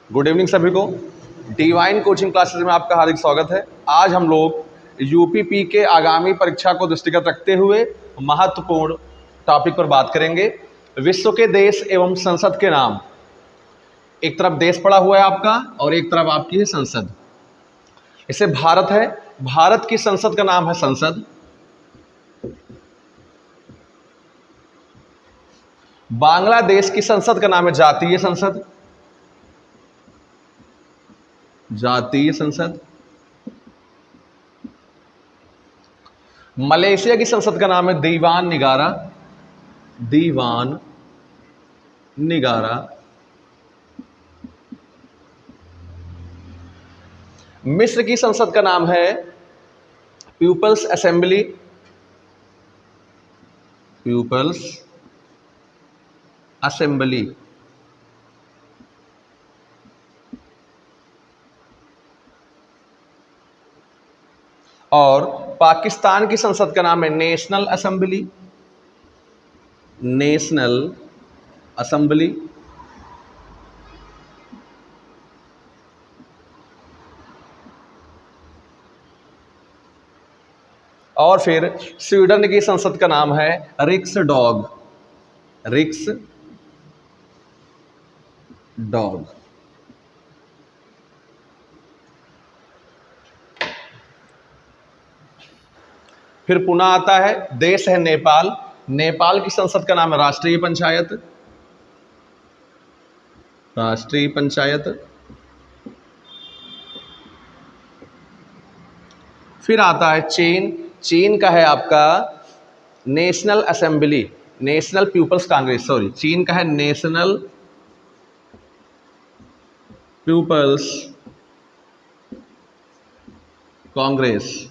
Good evening सभी को। Divine coaching classes में आपका हार्दिक स्वागत है। आज हम लोग यूपीपी के आगामी परीक्षा को दृष्टिगत रखते हुए महत्वपूर्ण टॉपिक पर बात करेंगे। विश्व के देश एवं संसद के नाम। एक तरफ देश पड़ा हुआ है आपका और एक तरफ आपकी है संसद। इसे भारत है, भारत की संसद का नाम है संसद। बांग्लादेश की संसद का नाम है जातीय संसद, जातीय संसद। मलेशिया की संसद का नाम है दीवान निगारा, दीवान निगारा। मिस्र की संसद का नाम है पीपल्स असेंबली, पीपल्स असेंबली। और पाकिस्तान की संसद का नाम है नेशनल असेंबली, नेशनल असेंबली। और फिर स्वीडन की संसद का नाम है रिक्सडॉग, रिक्सडॉग। फिर पुनः आता है देश है नेपाल, नेपाल की संसद का नाम है राष्ट्रीय पंचायत, राष्ट्रीय पंचायत। फिर आता है चीन, चीन का है आपका national assembly, National People's Congress, sorry चीन का है नेशनल पीपल्स कांग्रेस।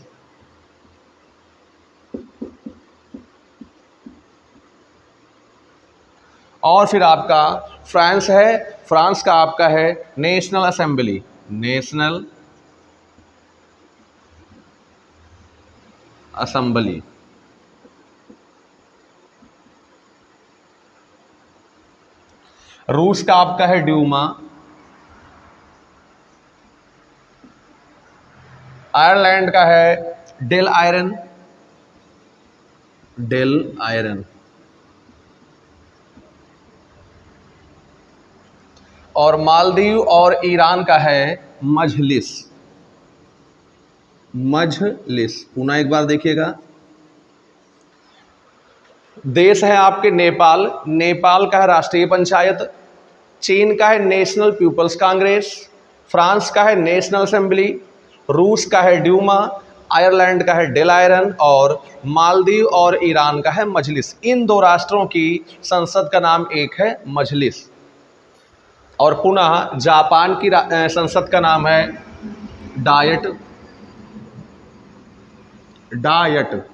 और फिर आपका फ्रांस है, फ्रांस का आपका है नेशनल असेंबली, नेशनल असेंबली। रूस का आपका है ड्यूमा। आयरलैंड का है डेल आयरन, डेल आयरन। और मालदीव और ईरान का है मजलिस, मजलिस। पुनः एक बार देखिएगा, देश है आपके नेपाल, नेपाल का है राष्ट्रीय पंचायत। चीन का है नेशनल पीपल्स कांग्रेस, फ्रांस का है नेशनल असेंबली, रूस का है ड्यूमा, आयरलैंड का है डेल आयरन और मालदीव और ईरान का है मजलिस। इन दो राष्ट्रों की संसद का नाम एक है मजलिस। और पुनः जापान की संसद का नाम है डायट, डायट।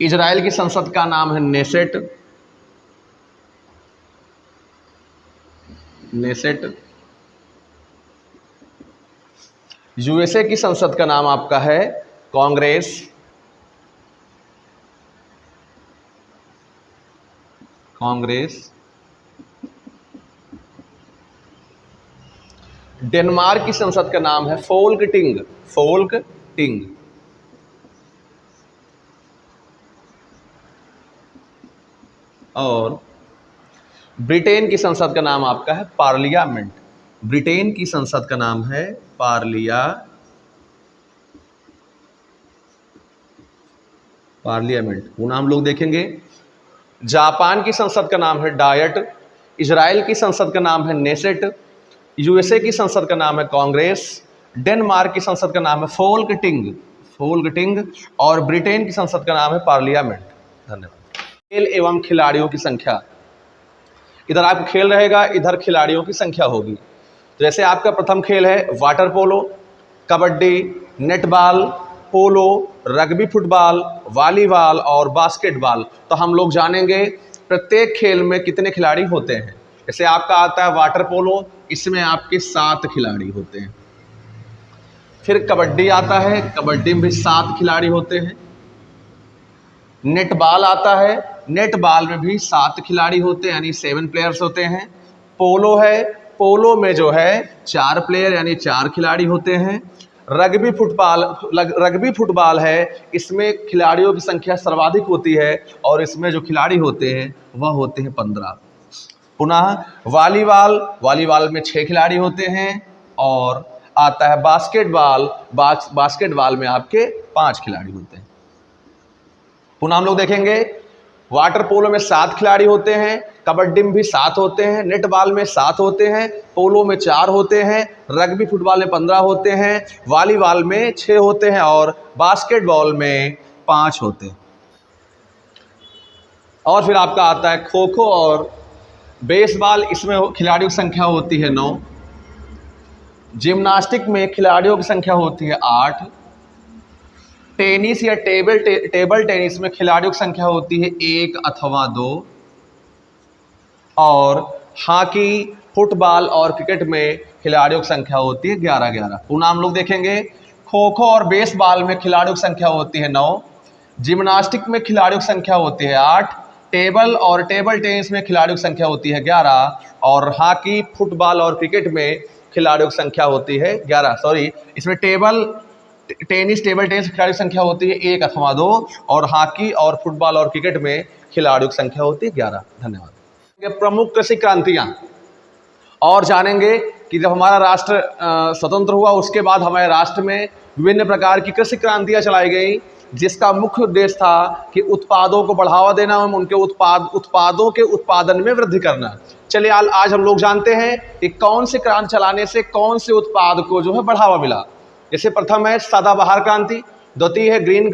इजराइल की संसद का नाम है नेसेट, नेसेट। यूएसए की संसद का नाम आपका है कांग्रेस, कांग्रेस। डेनमार्क की संसद का नाम है फोल्कटिंग, फोल्कटिंग। और ब्रिटेन की संसद का नाम आपका है पार्लियामेंट, ब्रिटेन की संसद का नाम है पार्लियामेंट। पुनः हम लोग देखेंगे, जापान की संसद का नाम है डायट, इजराइल की संसद का नाम है नेसेट, यूएसए की संसद का नाम है कांग्रेस, डेनमार्क की संसद का नाम है फोल्कटिंग, फोल्कटिंग। और ब्रिटेन की संसद का नाम है पार्लियामेंट। धन्यवाद। खेल एवं खिलाड़ियों की संख्या। इधर आपका खेल रहेगा, इधर खिलाड़ियों की संख्या होगी। तो जैसे आपका प्रथम खेल है वाटर पोलो, कबड्डी, नेटबॉल, पोलो, रग्बी फुटबॉल, वॉलीबॉल और बास्केटबॉल। तो हम लोग जानेंगे प्रत्येक खेल में कितने खिलाड़ी होते हैं। जैसे आपका आता है वाटर पोलो, इसमें आपके 7 खिलाड़ी होते हैं। फिर कबड्डी आता है, कबड्डी में भी 7 खिलाड़ी होते हैं। नेटबॉल आता है, नेटबॉल में भी 7 खिलाड़ी होते हैं, यानी 7 प्लेयर्स होते हैं। पोलो है, पोलो में जो है 4 प्लेयर यानी 4 खिलाड़ी होते हैं। रग्बी फुटबॉल है, इसमें खिलाड़ियों की संख्या सर्वाधिक होती है और इसमें जो खिलाड़ी होते हैं वह होते हैं 15। पुनः वॉलीबॉल में 6 खिलाड़ी होते हैं और आता है बास्केटबॉल में आपके 5 खिलाड़ी होते हैं। पुनः हम लोग देखेंगे वाटर पोलो में 7 खिलाड़ी होते हैं, कबड्डी में भी 7 होते हैं, नेट बॉल में 7 होते हैं, पोलो में 4 होते हैं, रग्बी फुटबॉल में 15 होते हैं, वॉलीबॉल में 6 होते हैं और बास्केटबॉल में 5 होते हैं। और फिर आपका आता है खो खो और बेसबॉल, इसमें खिलाड़ियों की संख्या होती है 9। जिम्नास्टिक में खिलाड़ियों की संख्या होती है 8। टेनिस या टेबल टेनिस में खिलाड़ियों की संख्या होती है 1 अथवा 2। और हॉकी, फुटबॉल और क्रिकेट में खिलाड़ियों की संख्या होती है 11-11। पुनः हम लोग देखेंगे खो खो और बेसबॉल में खिलाड़ियों की संख्या होती है 9। जिम्नास्टिक में खिलाड़ियों की संख्या होती है 8। टेबल टेनिस में खिलाड़ियों की संख्या होती है 11 और हॉकी, फुटबॉल और क्रिकेट में खिलाड़ियों की संख्या होती है 11। इसमें टेबल टेनिस खिलाड़ियों की संख्या होती है 1 अथवा 2 और हॉकी और फुटबॉल और क्रिकेट में खिलाड़ियों की संख्या होती है 11। धन्यवाद। प्रमुख कृषि क्रांतियां और जानेंगे कि जब हमारा राष्ट्र स्वतंत्र हुआ उसके बाद हमारे राष्ट्र में विभिन्न प्रकार की कृषि क्रांतियां चलाई गई, जिसका मुख्य उद्देश्य था कि उत्पादों को बढ़ावा देना एवं उनके उत्पादों के उत्पादन में वृद्धि करना। चलिए आज हम लोग जानते हैं कि कौन से क्रांति चलाने से कौन से उत्पाद को जो है बढ़ावा मिला। जैसे प्रथम है सदाबहार क्रांति, द्वितीय है ग्रीन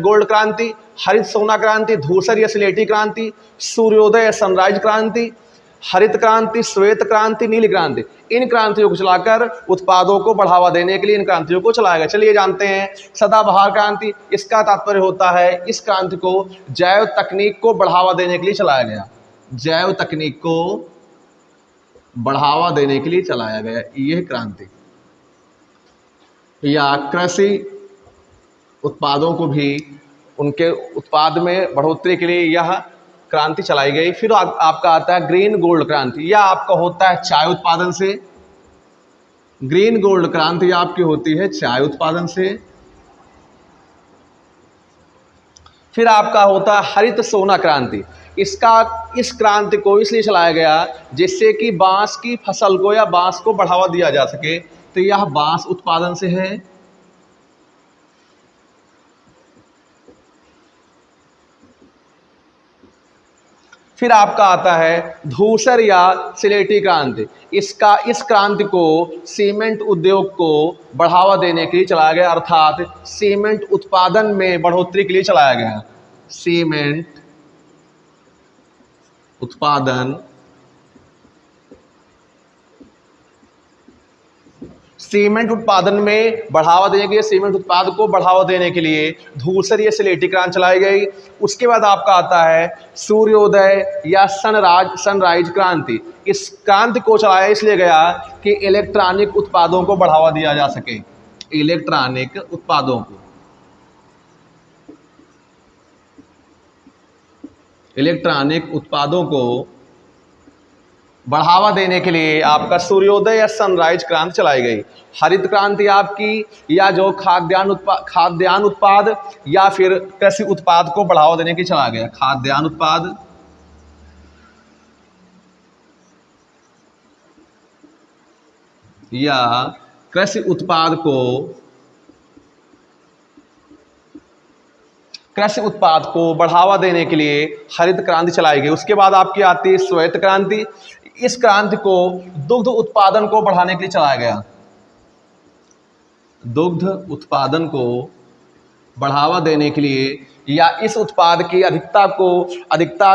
गोल्ड क्रांति, हरित सोना क्रांति, धूसर या स्लेटी क्रांति, सूर्योदय या सनराइज क्रांति, हरित क्रांति, श्वेत क्रांति, नीली क्रांति। इन क्रांतियों को चलाकर उत्पादों को बढ़ावा देने के लिए इन क्रांतियों को चलाया गया। चलिए जानते हैं सदाबहार क्रांति। इसका तात्पर्य होता है इस क्रांति को जैव तकनीक को बढ़ावा देने के लिए चलाया गया। जैव तकनीक को बढ़ावा देने के लिए चलाया गया यह क्रांति, या कृषि उत्पादों को भी उनके उत्पाद में बढ़ोतरी के लिए यह क्रांति चलाई गई। फिर आपका आता है ग्रीन गोल्ड क्रांति, यह आपका होता है चाय उत्पादन से। ग्रीन गोल्ड क्रांति आपकी होती है चाय उत्पादन से। फिर आपका होता है हरित सोना क्रांति। इस क्रांति को इसलिए चलाया गया जिससे कि बांस की फसल को या बांस को बढ़ावा दिया जा सके, तो यह बांस उत्पादन से है। फिर आपका आता है धूसर या सिलेटी क्रांति। इस क्रांति को सीमेंट उद्योग को बढ़ावा देने के लिए चलाया गया, अर्थात सीमेंट उत्पादन में बढ़ोतरी के लिए चलाया गया। सीमेंट उत्पादन में बढ़ावा देने के लिए, सीमेंट उत्पाद को बढ़ावा देने के लिए धूसर या स्लेटी क्रांति चलाई गई। उसके बाद आपका आता है सूर्योदय या सनराइज क्रांति। इस क्रांति को चलाया इसलिए गया कि इलेक्ट्रॉनिक उत्पादों को बढ़ावा दिया जा सके। इलेक्ट्रॉनिक उत्पादों को बढ़ावा देने के लिए आपका सूर्योदय या सनराइज क्रांति चलाई गई। हरित क्रांति आपकी या जो खाद्यान्न उत्पाद या फिर कृषि उत्पाद को बढ़ावा देने के लिए चला गया। खाद्यान्न उत्पाद या कृषि उत्पाद को बढ़ावा देने के लिए हरित क्रांति चलाई गई। उसके बाद आपकी आती है श्वेत क्रांति। इस क्रांति को दुग्ध उत्पादन को बढ़ाने के लिए चलाया गया। दुग्ध उत्पादन को बढ़ावा देने के लिए या इस उत्पाद की अधिकता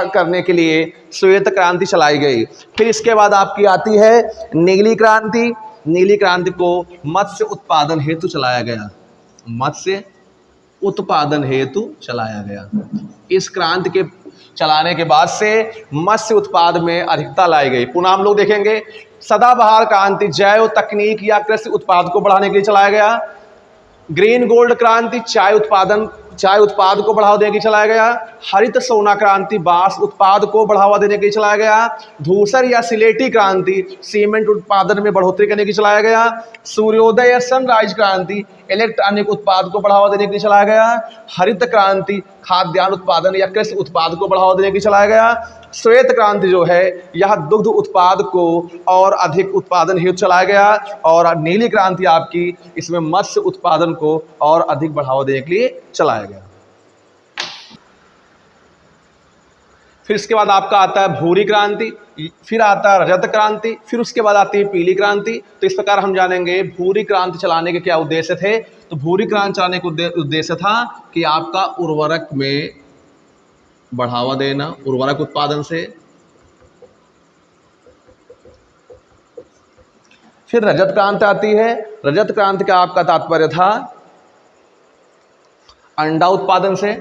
करने के लिए श्वेत क्रांति चलाई गई। फिर इसके बाद आपकी आती है नीली क्रांति। नीली क्रांति को मत्स्य उत्पादन हेतु चलाया गया। मत्स्य उत्पादन हेतु चलाया गया। इस क्रांति के चलाने के बाद से मत्स्य उत्पाद में अधिकता लाई गई। पुनः हम लोग देखेंगे सदाबहार क्रांति जैव तकनीक या कृषि उत्पाद को बढ़ाने के लिए चलाया गया। ग्रीन गोल्ड क्रांति चाय उत्पादन चाय उत्पाद को बढ़ावा देने के लिए चलाया गया। हरित सोना क्रांति बांस उत्पाद को बढ़ावा देने के लिए चलाया गया। धूसर या सिलेटी क्रांति सीमेंट उत्पादन में बढ़ोतरी करने के लिए चलाया गया। सूर्योदय या सनराइज क्रांति इलेक्ट्रॉनिक उत्पाद को बढ़ावा देने के लिए चलाया गया। हरित क्रांति खाद्यान्न उत्पादन या कृषि उत्पाद को बढ़ावा देने के लिए चलाया गया। श्वेत क्रांति जो है यह दुग्ध उत्पाद को और अधिक उत्पादन हेतु चलाया गया। और नीली क्रांति आपकी इसमें मत्स्य उत्पादन को और अधिक बढ़ावा देने के लिए चलाया गया। फिर इसके बाद आपका आता है भूरी क्रांति, फिर आता है रजत क्रांति, फिर उसके बाद आती है पीली क्रांति। तो इस प्रकार हम जानेंगे भूरी क्रांति चलाने के क्या उद्देश्य थे। तो भूरी क्रांति चलाने का उद्देश्य था कि आपका उर्वरक में बढ़ावा देना, उर्वरक उत्पादन से। फिर रजत क्रांति आती है। रजत क्रांति का आपका तात्पर्य था अंडा उत्पादन से।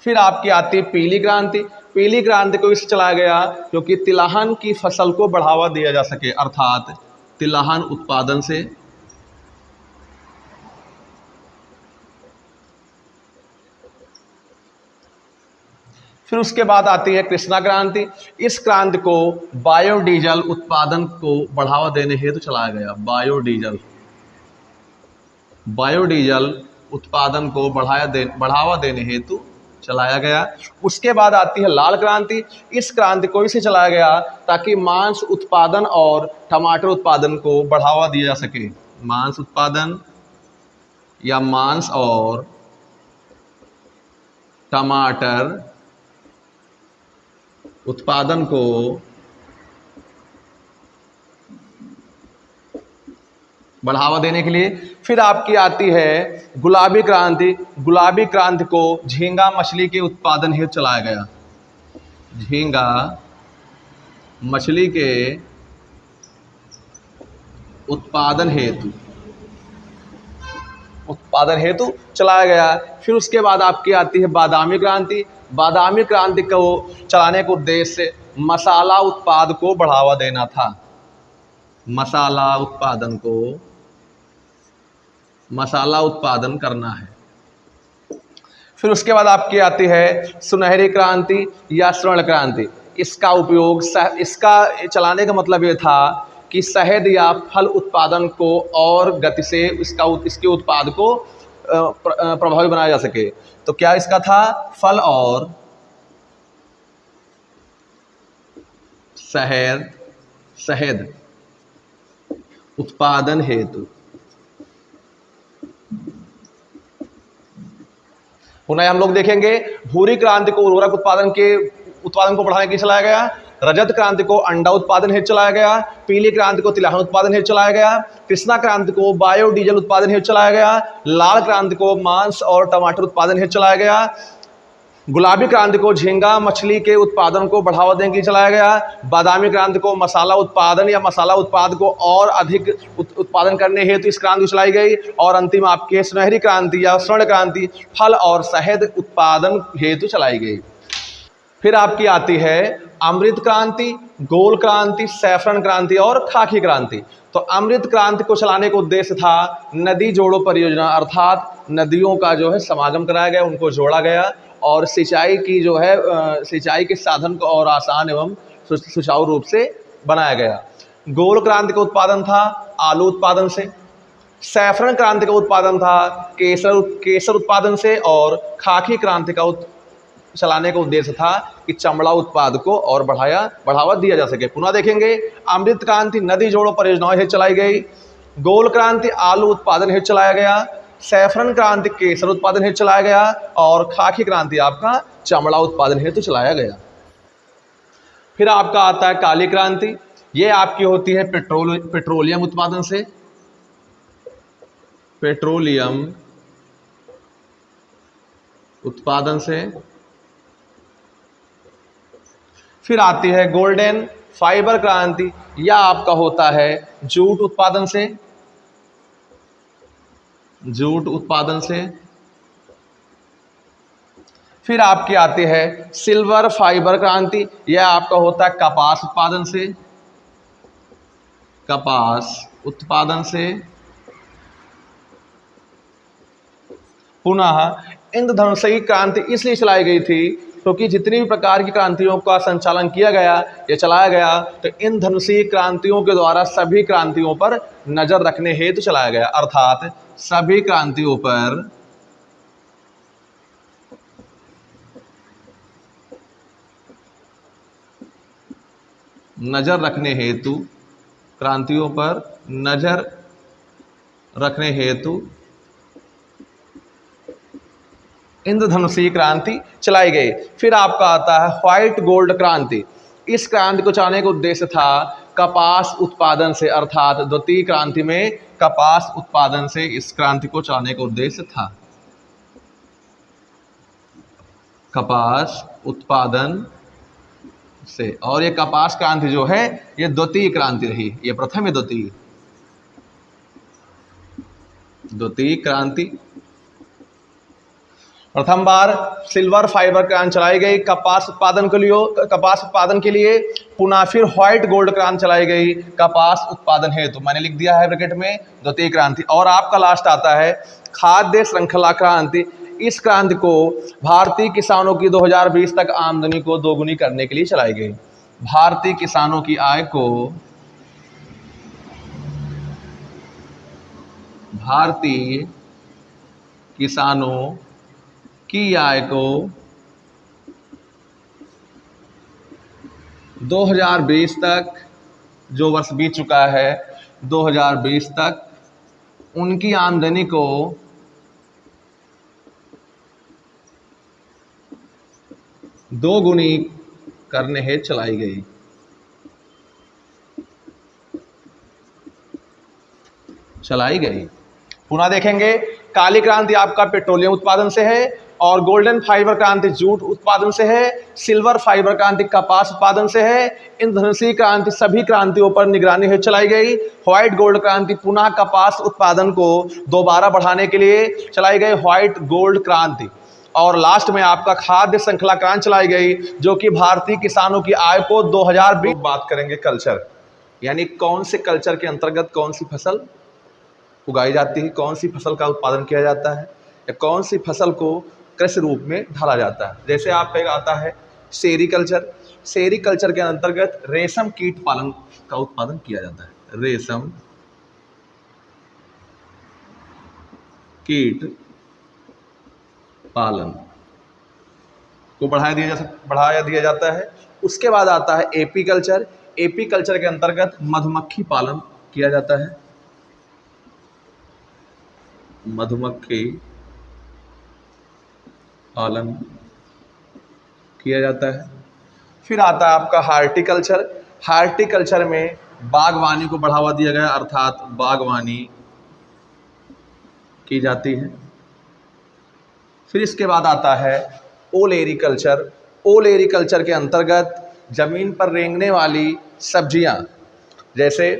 फिर आपकी आती है पीली क्रांति। पीली क्रांति को इससे चलाया गया क्योंकि तिलहन की फसल को बढ़ावा दिया जा सके, अर्थात तिलहन उत्पादन से। फिर उसके बाद आती है कृष्णा क्रांति। इस क्रांति को बायोडीजल उत्पादन को बढ़ावा देने हेतु चलाया गया। बायोडीजल उत्पादन को बढ़ावा देने हेतु चलाया गया। उसके बाद आती है लाल क्रांति। इस क्रांति को इसे चलाया गया ताकि मांस उत्पादन और टमाटर उत्पादन को बढ़ावा दिया जा सके। मांस उत्पादन या मांस और टमाटर उत्पादन को बढ़ावा देने के लिए। फिर आपकी आती है गुलाबी क्रांति। गुलाबी क्रांति को झींगा मछली के उत्पादन हेतु चलाया गया। झींगा मछली के उत्पादन हेतु चलाया गया। फिर उसके बाद आपकी आती है बादामी क्रांति। बादामी क्रांति को चलाने का उद्देश्य मसाला उत्पाद को बढ़ावा देना था। मसाला उत्पादन करना है। फिर उसके बाद आपकी आती है सुनहरी क्रांति या स्वर्ण क्रांति। इसका चलाने का मतलब ये था कि शहद या फल उत्पादन को और गति से इसके उत्पाद को प्रभावी बनाया जा सके। तो क्या इसका था? फल और शहद उत्पादन हेतु। पुनः हम लोग देखेंगे भूरी क्रांति को उर्वरक उत्पादन को बढ़ाने के लिए चलाया गया। रजत क्रांति को अंडा उत्पादन हेतु चलाया गया। पीली क्रांति को तिलहन उत्पादन हेतु चलाया गया। कृष्णा क्रांति को बायोडीजल उत्पादन हेतु चलाया गया। लाल क्रांति को मांस और टमाटर उत्पादन हेतु चलाया गया। गुलाबी क्रांति को झींगा मछली के उत्पादन को बढ़ावा देने के लिए चलाया गया। बादामी क्रांति को मसाला उत्पादन या मसाला उत्पाद को और अधिक उत्पादन करने हेतु इस क्रांति चलाई गई। और अंतिम आपके सुनहरी क्रांति या स्वर्ण क्रांति फल और शहद उत्पादन हेतु चलाई गई। फिर आपकी आती है अमृत क्रांति, गोल क्रांति, सैफरन क्रांति और खाकी क्रांति। तो अमृत क्रांति को चलाने का उद्देश्य था नदी जोड़ो परियोजना, अर्थात नदियों का जो है समागम कराया गया, उनको जोड़ा गया और सिंचाई के साधन को और आसान एवं सुचारू रूप से बनाया गया। गोल क्रांति का उत्पादन था आलू उत्पादन से। सैफरन क्रांति का उत्पादन था केसर उत्पादन से। और खाकी क्रांति का चलाने का उद्देश्य था कि चमड़ा उत्पाद को और बढ़ावा दिया जा सके। पुनः देखेंगे अमृत क्रांति नदी जोड़ो परियोजनाएं हेतु चलाई गई। गोल क्रांति आलू उत्पादन हेतु चलाया गया। सैफरन क्रांति केसर उत्पादन हेतु चलाया गया। और खाकी क्रांति आपका चमड़ा उत्पादन हेतु चलाया गया। फिर आपका आता है काली क्रांति। ये आपकी होती है पेट्रोलियम उत्पादन से। पेट्रोलियम उत्पादन से। फिर आती है गोल्डन फाइबर क्रांति। यह आपका होता है जूट उत्पादन से। फिर आपकी आती है सिल्वर फाइबर क्रांति। यह आपका होता है कपास उत्पादन से। कपास उत्पादन से पुनः इंद्रधनुषी क्रांति इसलिए चलाई गई थी क्योंकि जितनी भी प्रकार की क्रांतियों का संचालन किया गया या चलाया गया तो इंद्रधनुषी क्रांतियों के द्वारा सभी क्रांतियों पर नजर रखने हेतु चलाया गया, अर्थात सभी क्रांतियों पर नजर रखने हेतु, क्रांतियों पर नजर रखने हेतु इंद्रधनुषी क्रांति चलाई गई। फिर आपका आता है व्हाइट गोल्ड क्रांति। इस क्रांति को चलाने का उद्देश्य था कपास उत्पादन से, अर्थात द्वितीय क्रांति में कपास उत्पादन से इस क्रांति को चलाने का उद्देश्य था। कपास उत्पादन से, और ये कपास क्रांति जो है ये द्वितीय क्रांति रही, ये प्रथम है द्वितीय क्रांति। प्रथम बार सिल्वर फाइबर क्रांति चलाई गई कपास उत्पादन के लिए। पुनः फिर व्हाइट गोल्ड क्रांति चलाई गई कपास उत्पादन हेतु, मैंने लिख दिया है ब्रैकेट में द्वितीय क्रांति। और आपका लास्ट आता है खाद्य श्रृंखला क्रांति। इस क्रांति को भारतीय किसानों की 2020 तक आमदनी को दोगुनी करने के लिए चलाई गई। भारतीय किसानों की आय को, भारतीय किसानों की आय को 2020 तक, जो वर्ष बीत चुका है 2020 तक, उनकी आमदनी को दोगुनी करने हेतु चलाई गई। पुनः देखेंगे काली क्रांति आपका पेट्रोलियम उत्पादन से है, और गोल्डन फाइबर क्रांति जूट उत्पादन से है, सिल्वर फाइबर क्रांति कपास उत्पादन से है। इंद्रधनुषी क्रांति सभी क्रांतियों पर निगरानी हेतु चलाई गई। व्हाइट गोल्ड क्रांति पुनः कपास उत्पादन को दोबारा बढ़ाने के लिए चलाई गई, व्हाइट गोल्ड क्रांति। और लास्ट में आपका खाद्य श्रृंखला क्रांति चलाई गई, जो कि भारतीय किसानों की आय को 2020। बात करेंगे कल्चर, यानी कौन से कल्चर के अंतर्गत कौन सी फसल उगाई जाती है, कौन सी फसल का उत्पादन किया जाता है, या कौन सी फसल को कृषि रूप में ढाला जाता है। जैसे आपका आता है सेरीकल्चर। सेरीकल्चर के अंतर्गत रेशम कीट पालन का उत्पादन किया जाता है। रेशम कीट पालन को बढ़ाया दिया जाता है। उसके बाद आता है एपी कल्चर। एपी कल्चर के अंतर्गत मधुमक्खी पालन किया जाता है। मधुमक्खी पालन किया जाता है। फिर आता है आपका हार्टिकल्चर। हार्टिकल्चर में बागवानी को बढ़ावा दिया गया, अर्थात बागवानी की जाती है। फिर इसके बाद आता है ओलेरीकल्चर। ओलेरीकल्चर के अंतर्गत जमीन पर रेंगने वाली सब्जियां जैसे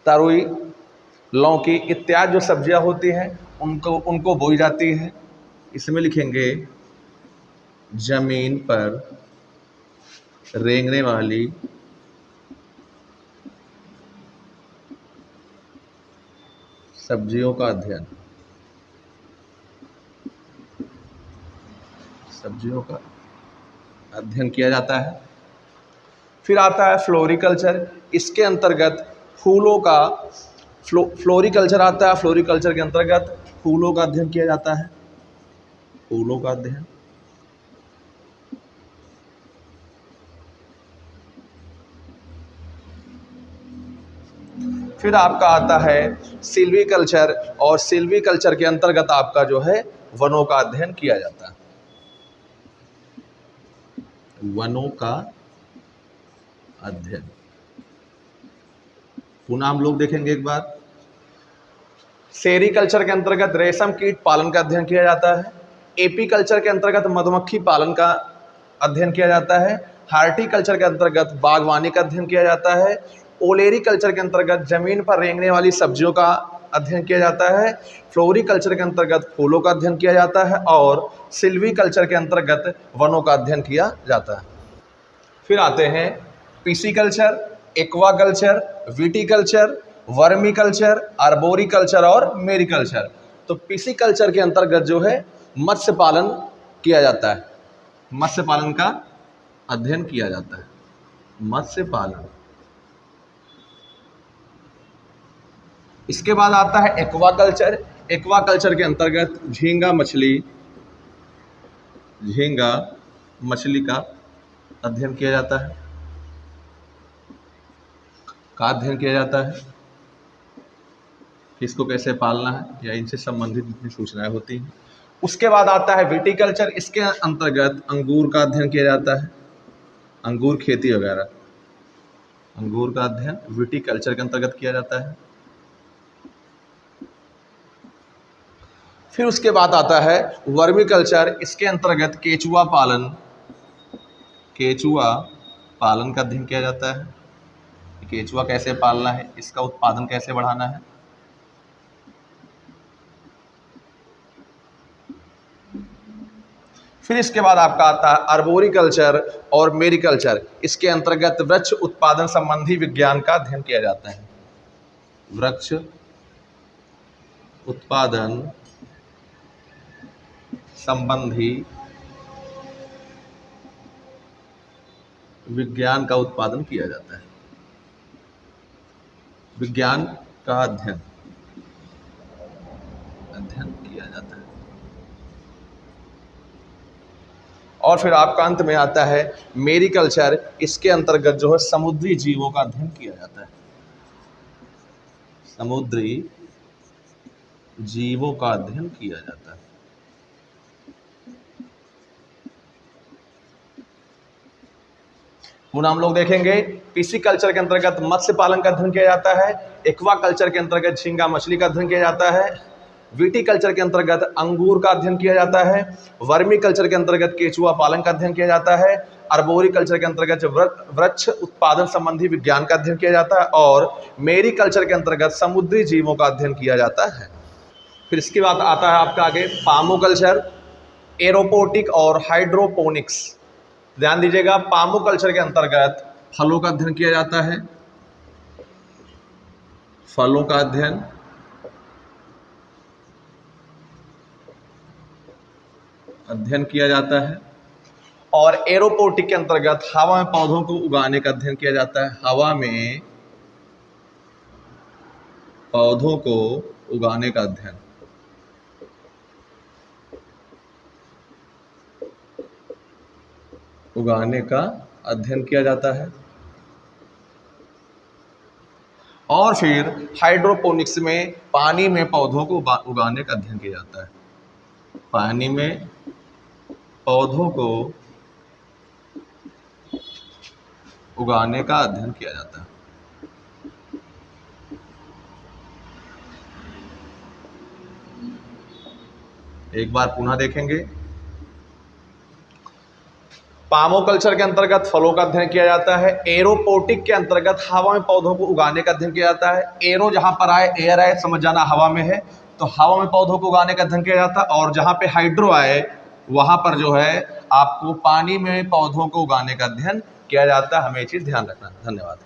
तरुई, लौकी इत्यादि जो सब्जियां होती हैं उनको बोई जाती है। इसमें लिखेंगे जमीन पर रेंगने वाली सब्जियों का अध्ययन, सब्जियों का अध्ययन किया जाता है। फिर आता है फ्लोरिकल्चर। इसके अंतर्गत फूलों का फ्लोरिकल्चर आता है। फ्लोरिकल्चर के अंतर्गत फूलों का अध्ययन किया जाता है। फूलों का अध्ययन। फिर आपका आता है सिल्वीकल्चर, और सिल्वीकल्चर के अंतर्गत आपका जो है वनों का अध्ययन किया जाता है। वनों का अध्ययन। पुनः हम लोग देखेंगे एक बार। सेरीकल्चर के अंतर्गत रेशम कीट पालन का अध्ययन किया जाता है। एपी कल्चर के अंतर्गत मधुमक्खी पालन का अध्ययन किया जाता है। हार्टिकल्चर के अंतर्गत बागवानी का अध्ययन किया जाता है। ओलेरीकल्चर के अंतर्गत जमीन पर रेंगने वाली सब्जियों का अध्ययन किया जाता है। फ्लोरिकल्चर के अंतर्गत फूलों का अध्ययन किया जाता है, और सिल्वीकल्चर के अंतर्गत वनों का अध्ययन किया जाता है। फिर आते हैं pisciculture. Aquaculture, viticulture, vermiculture, arboriculture और मेरिकल्चर। तो पिसिकल्चर के अंतर्गत जो है मत्स्य पालन किया जाता है, मत्स्य पालन का अध्ययन किया जाता है, मत्स्य पालन। इसके बाद आता है एक्वाकल्चर। एक्वाकल्चर के अंतर्गत झींगा मछली का अध्ययन किया जाता है, इसको कैसे पालना है या इनसे संबंधित जितनी सूचनाएं होती हैं। उसके बाद आता है विटीकल्चर। इसके अंतर्गत अंगूर का अध्ययन किया जाता है, अंगूर खेती वगैरह, अंगूर का अध्ययन विटीकल्चर के अंतर्गत किया जाता है। फिर उसके बाद आता है वर्मीकल्चर। इसके अंतर्गत केचुआ पालन का अध्ययन किया जाता है, केचुआ कैसे पालना है, इसका उत्पादन कैसे बढ़ाना है। फिर इसके बाद आपका आता है आर्बोरिकल्चर और मेरिकल्चर। इसके अंतर्गत वृक्ष उत्पादन संबंधी विज्ञान का अध्ययन किया जाता है, वृक्ष उत्पादन संबंधी विज्ञान का उत्पादन किया जाता है, विज्ञान का अध्ययन किया जाता है। और फिर आपका अंत में आता है मेरिकल्चर। इसके अंतर्गत जो है समुद्री जीवों का अध्ययन किया जाता है, समुद्री जीवों का अध्ययन किया जाता है। पुनः हम लोग देखेंगे पिसिकल्चर के अंतर्गत मत्स्य पालन का अध्ययन किया जाता है, एक्वाकल्चर के अंतर्गत झींगा मछली का अध्ययन किया जाता है, विटीकल्चर के अंतर्गत अंगूर का अध्ययन किया जाता है, वर्मीकल्चर के अंतर्गत केचुआ पालन का अध्ययन किया जाता है, आर्बोरिकल्चर के अंतर्गत वृक्ष उत्पादन संबंधी विज्ञान का अध्ययन किया जाता है और मेरिकल्चर के अंतर्गत समुद्री जीवों का अध्ययन किया जाता है। फिर इसके बाद आता है आपका आगे पामोकल्चर, एरोपोटिक और हाइड्रोपोनिक्स। ध्यान दीजिएगा, पामोकल्चर के अंतर्गत फलों का अध्ययन किया जाता है, फलों का अध्ययन किया जाता है। और एरोपोटिक के अंतर्गत हवा में पौधों को उगाने का अध्ययन किया जाता है, हवा में पौधों को उगाने का अध्ययन। किया जाता है। और फिर हाइड्रोपोनिक्स में पानी में पौधों को उगाने का अध्ययन किया जाता है, पानी में पौधों को उगाने का अध्ययन किया जाता है। एक बार पुनः देखेंगे, पामोकल्चर के अंतर्गत फलों का अध्ययन किया जाता है, एरोपोटिक के अंतर्गत हवा में पौधों को उगाने का अध्ययन किया जाता है। एरो जहां पर आए, एयर आए, समझ जाना हवा में है, तो हवा में पौधों को उगाने का अध्ययन किया जाता है। और जहां पे हाइड्रो आए वहां पर जो है आपको पानी में पौधों को उगाने का अध्ययन किया जाता है। हमें ये चीज ध्यान रखना है। धन्यवाद।